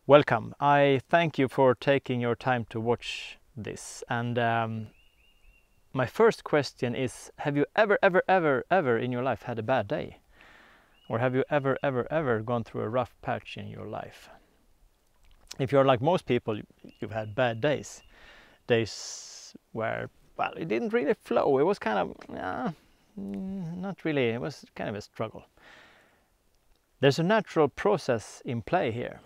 Welcome. I thank you for taking your time to watch this. And my first question is, have you ever in your life had a bad day? Or have you ever gone through a rough patch in your life? If you're like most people, you've had bad days. Days where, well, it didn't really flow. It was kind of, not really, it was kind of a struggle. There's a natural process in play here.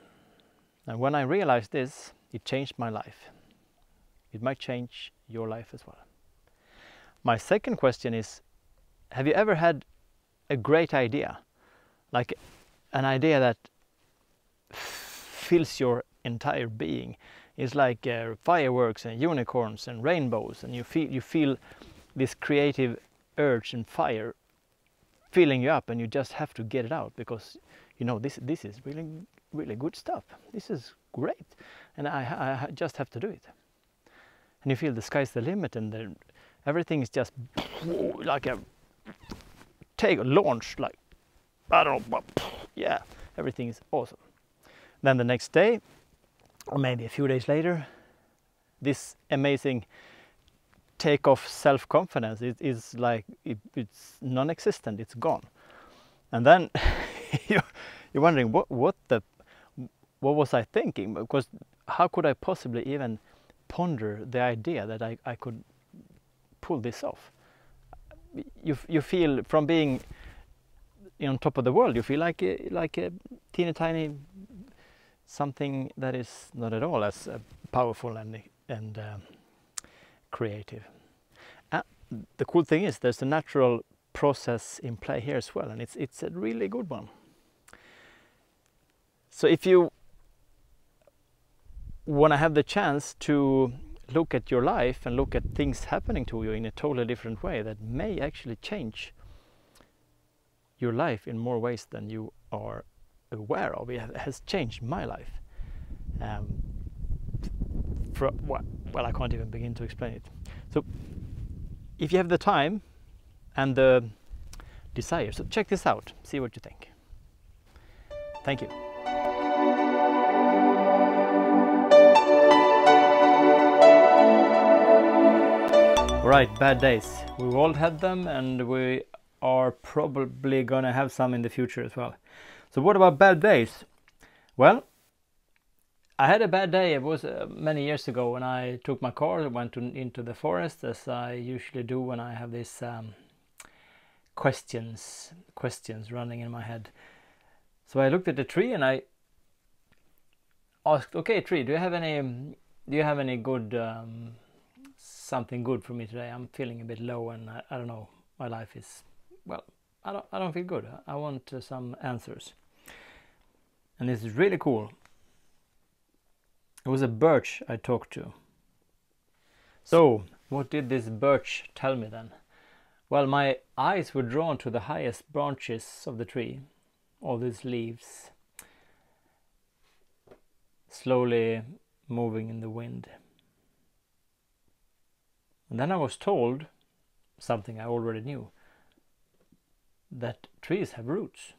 And when I realized this, it changed my life. It might change your life as well. My second question is, have you ever had a great idea? Like an idea that fills your entire being. It's like fireworks and unicorns and rainbows, and you feel this creative urge and fire filling you up, and you just have to get it out because you know this is really good stuff. This is great, and I just have to do it. And you feel the sky's the limit, and everything is just like a launch, like I don't know, yeah, everything is awesome. Then the next day, or maybe a few days later, this amazing takeoff self-confidence is like it's non-existent. It's gone, and then you're wondering what was I thinking? Because how could I possibly even ponder the idea that I could pull this off? You feel, from being on top of the world, you feel like a teeny tiny something that is not at all as powerful and creative. The cool thing is there's a natural process in play here as well, and it's a really good one. So if you want to have the chance to look at your life and look at things happening to you in a totally different way that may actually change your life in more ways than you are aware of. It has changed my life. Well, I can't even begin to explain it. So if you have the time and the desire, so check this out, see what you think. Thank you. Right, bad days. We've all had them, and we are probably gonna have some in the future as well. So what about bad days? Well, I had a bad day. It was many years ago when I took my car and went into the forest, as I usually do when I have these questions running in my head. So I looked at the tree and I asked, "Okay, tree, do you have any good something good for me today? I'm feeling a bit low, and I don't know. My life is, well, I don't feel good. I want some answers." And this is really cool. It was a birch I talked to. So what did this birch tell me then? Well, my eyes were drawn to the highest branches of the tree, all these leaves slowly moving in the wind. And then I was told something I already knew, that trees have roots.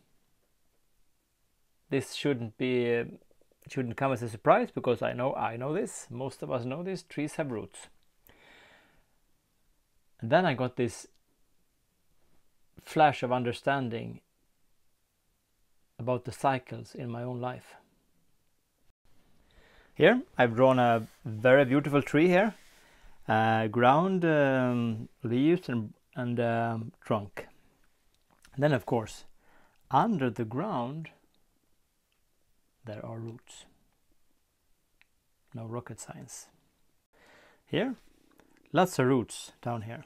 This shouldn't come as a surprise, because I know this. Most of us know this. Trees have roots. And then I got this flash of understanding about the cycles in my own life. Here I've drawn a very beautiful tree here. Ground, leaves and trunk. And then of course, under the ground there are roots. No rocket science. Here, lots of roots down here.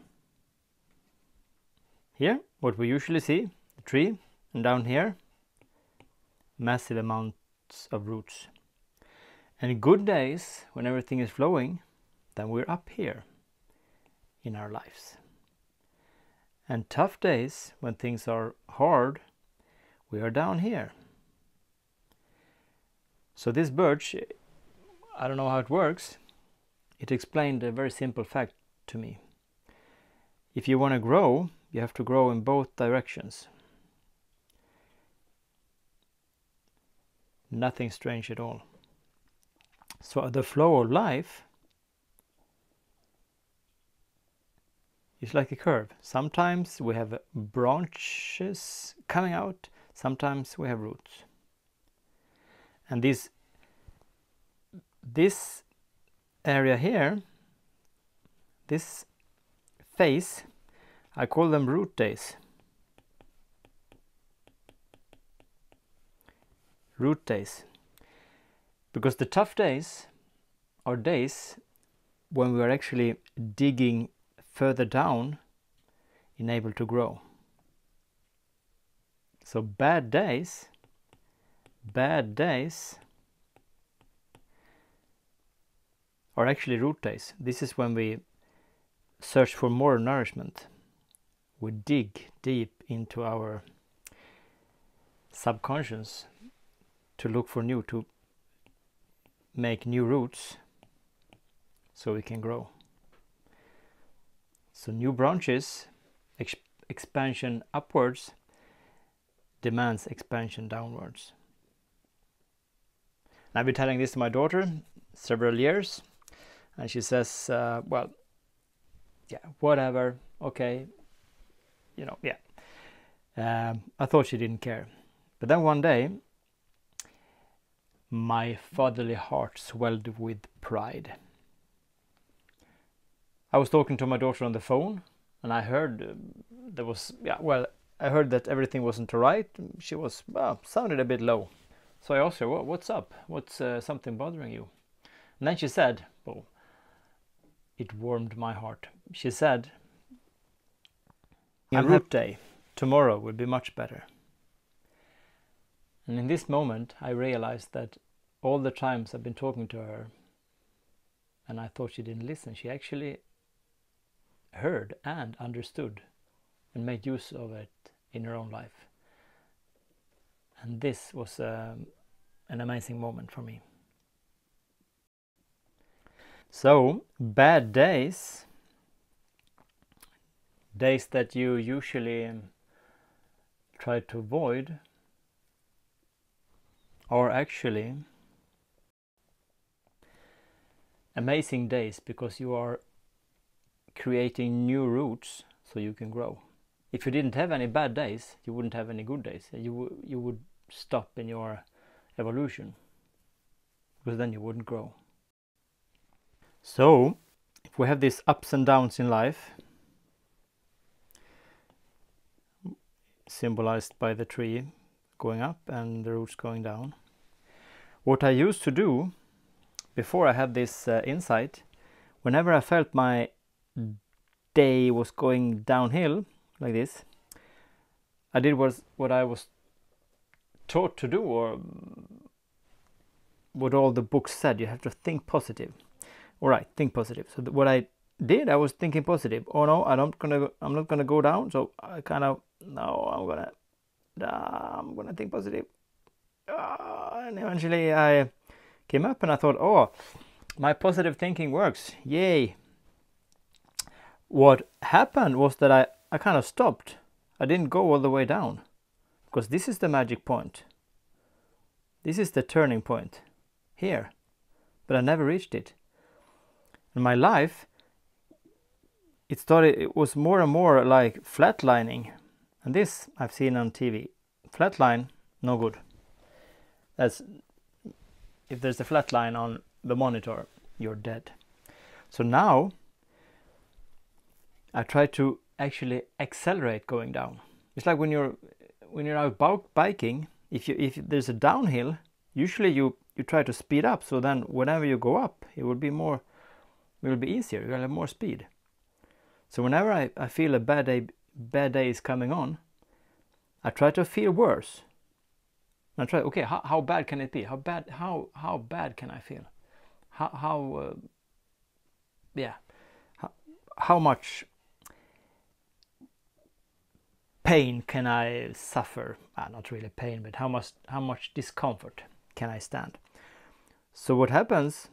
Here, what we usually see, the tree, and down here, massive amounts of roots. And good days, when everything is flowing, then we're up here in our lives. And tough days, when things are hard, we are down here. So this birch, I don't know how it works. It explained a very simple fact to me. If you want to grow, you have to grow in both directions. Nothing strange at all. So the flow of life is like a curve. Sometimes we have branches coming out, sometimes we have roots. And this area here, this phase, I call them root days. Root days. Because the tough days are days when we are actually digging further down and able to grow. So bad days are actually root days. This is when we search for more nourishment. We dig deep into our subconscious to look for new, to make new roots so we can grow. So new branches, expansion upwards demands expansion downwards. And I've been telling this to my daughter several years, and she says, well, yeah, whatever, okay, you know, yeah. I thought she didn't care. But then one day, my fatherly heart swelled with pride. I was talking to my daughter on the phone, and I heard there was, yeah, well, I heard that everything wasn't right. She was, well, sounded a bit low. So I asked her, what's up? What's something bothering you? And then she said, oh, it warmed my heart. She said, a root day, tomorrow will be much better. And in this moment, I realized that all the times I've been talking to her, and I thought she didn't listen, she actually heard and understood and made use of it in her own life. And this was an amazing moment for me. So bad days, days that you usually try to avoid, are actually amazing days, because you are creating new roots so you can grow. If you didn't have any bad days, you wouldn't have any good days. You would stop in your evolution, because then you wouldn't grow. So if we have these ups and downs in life, symbolized by the tree going up and the roots going down, what I used to do before I had this insight, whenever I felt my day was going downhill like this, I did what I was taught to do, or what all the books said. You have to think positive. All right, think positive. So what I did, I was thinking positive. Oh no, I'm not gonna go down. So I kind of, no, I'm gonna think positive. And eventually I came up and I thought, oh, my positive thinking works. Yay. What happened was that I kind of stopped. I didn't go all the way down, because this is the magic point. This is the turning point here, but I never reached it. In my life, it was more and more like flatlining, and this I've seen on TV. Flatline, no good. That's, if there's a flat line on the monitor, you're dead. So now I try to actually accelerate going down. It's like when you're out biking, if there's a downhill, usually you try to speed up, so then whenever you go up, it will be easier, you'll have more speed. So whenever I feel a bad day is coming on, I try to feel worse. I try, okay, how bad can it be? How bad can I feel? How much pain can I suffer? Not really pain, but how much discomfort can I stand? So what happens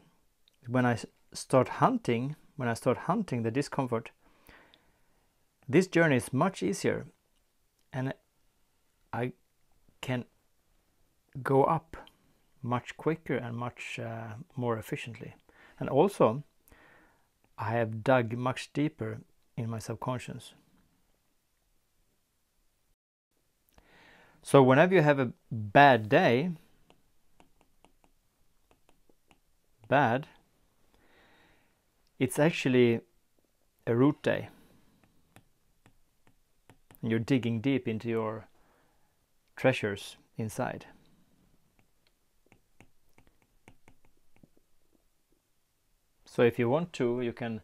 when I start hunting the discomfort, this journey is much easier, and I can go up much quicker and much more efficiently. And also, I have dug much deeper in my subconscious. So whenever you have a bad day, it's actually a root day. And you're digging deep into your treasures inside. So if you want to, you can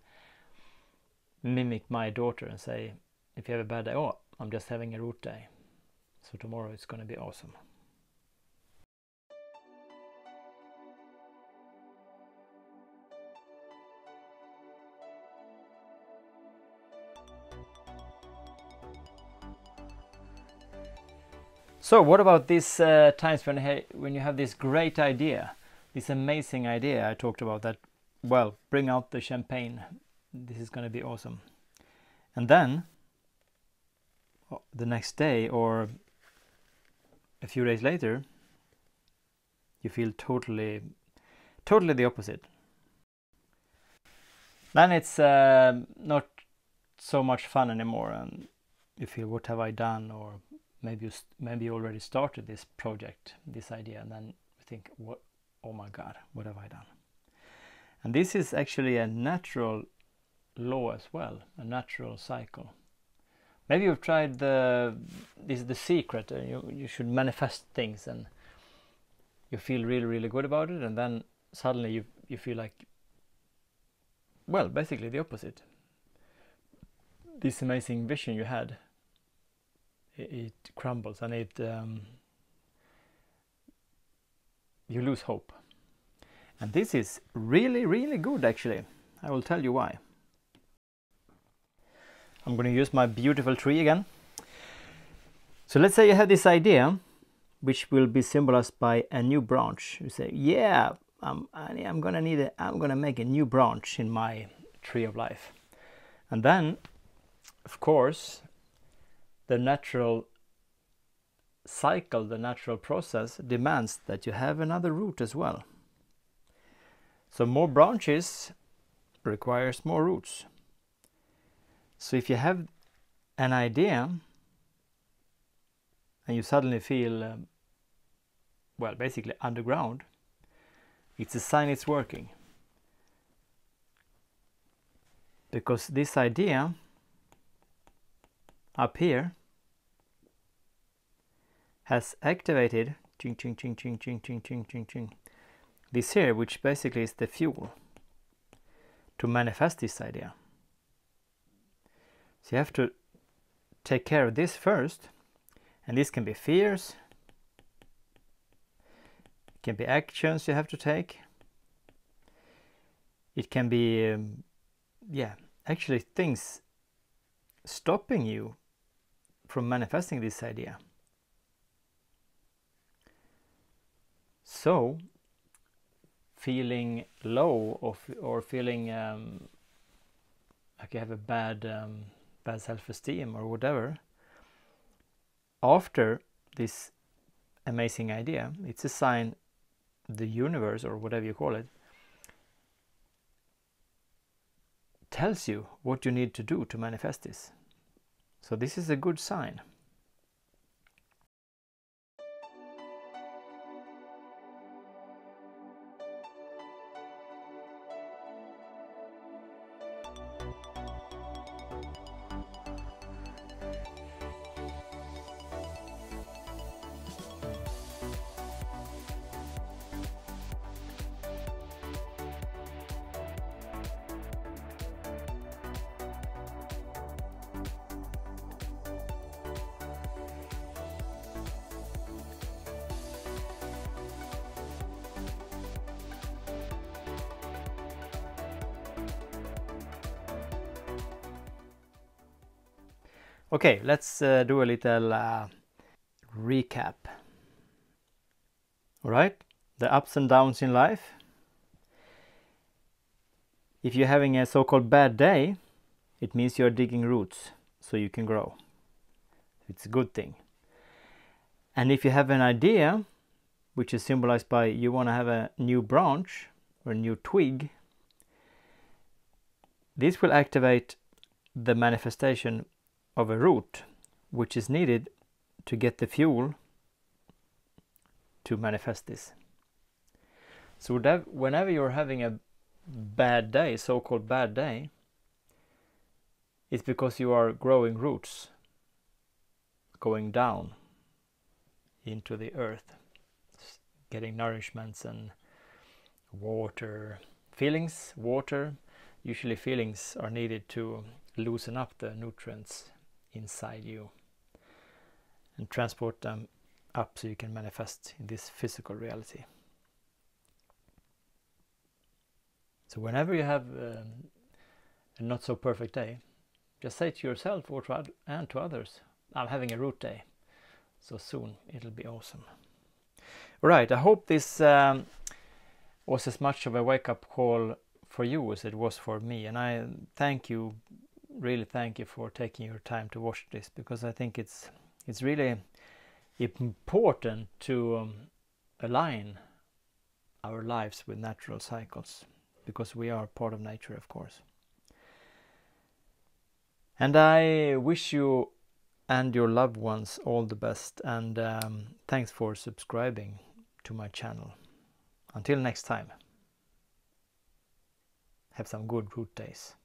mimic my daughter and say, if you have a bad day, oh, I'm just having a root day. So tomorrow it's going to be awesome. So what about these times when you have this great idea, this amazing idea I talked about that, well, bring out the champagne, this is going to be awesome. And then the next day or a few days later, you feel totally the opposite. Then it's not so much fun anymore, and you feel, what have I done? Or maybe you already started this project, this idea, and then you think, what? Oh my God, what have I done? And this is actually a natural law as well, a natural cycle. Maybe you've tried this is the secret. You should manifest things, and you feel really good about it, and then suddenly you feel like, well, basically the opposite. This amazing vision you had, it crumbles, and you lose hope. And this is really good, actually. I will tell you why. I'm going to use my beautiful tree again. So let's say you have this idea, which will be symbolized by a new branch. You say, yeah, I'm gonna make a new branch in my tree of life. And then, of course, the natural cycle, the natural process demands that you have another root as well. So more branches requires more roots. So if you have an idea and you suddenly feel, well, basically underground, it's a sign it's working. Because this idea up here has activated ching ching ching ching ching ching ching ching ching this here, which basically is the fuel to manifest this idea. So you have to take care of this first, and this can be fears, it can be actions you have to take, it can be actually things stopping you from manifesting this idea. So feeling low or feeling like you have a bad self-esteem or whatever, after this amazing idea, it's a sign the universe, or whatever you call it, tells you what you need to do to manifest this. So this is a good sign. Okay, let's do a little recap. All right, the ups and downs in life. If you're having a so-called bad day, it means you're digging roots so you can grow. It's a good thing. And if you have an idea which is symbolized by you want to have a new branch or a new twig. This will activate the manifestation of a root, which is needed to get the fuel to manifest this. So that whenever you're having a bad day, so-called bad day, it's because you are growing roots, going down into the earth, getting nourishments and water. Feelings, water, usually feelings are needed to loosen up the nutrients inside you and transport them up so you can manifest in this physical reality. So whenever you have a not so perfect day, just say to yourself or to others, I'm having a root day, so soon it'll be awesome. Alright, I hope this was as much of a wake-up call for you as it was for me, and I thank you, really thank you for taking your time to watch this, because I think it's really important to align our lives with natural cycles, because we are part of nature, of course. And I wish you and your loved ones all the best, and thanks for subscribing to my channel. Until next time, have some good root days.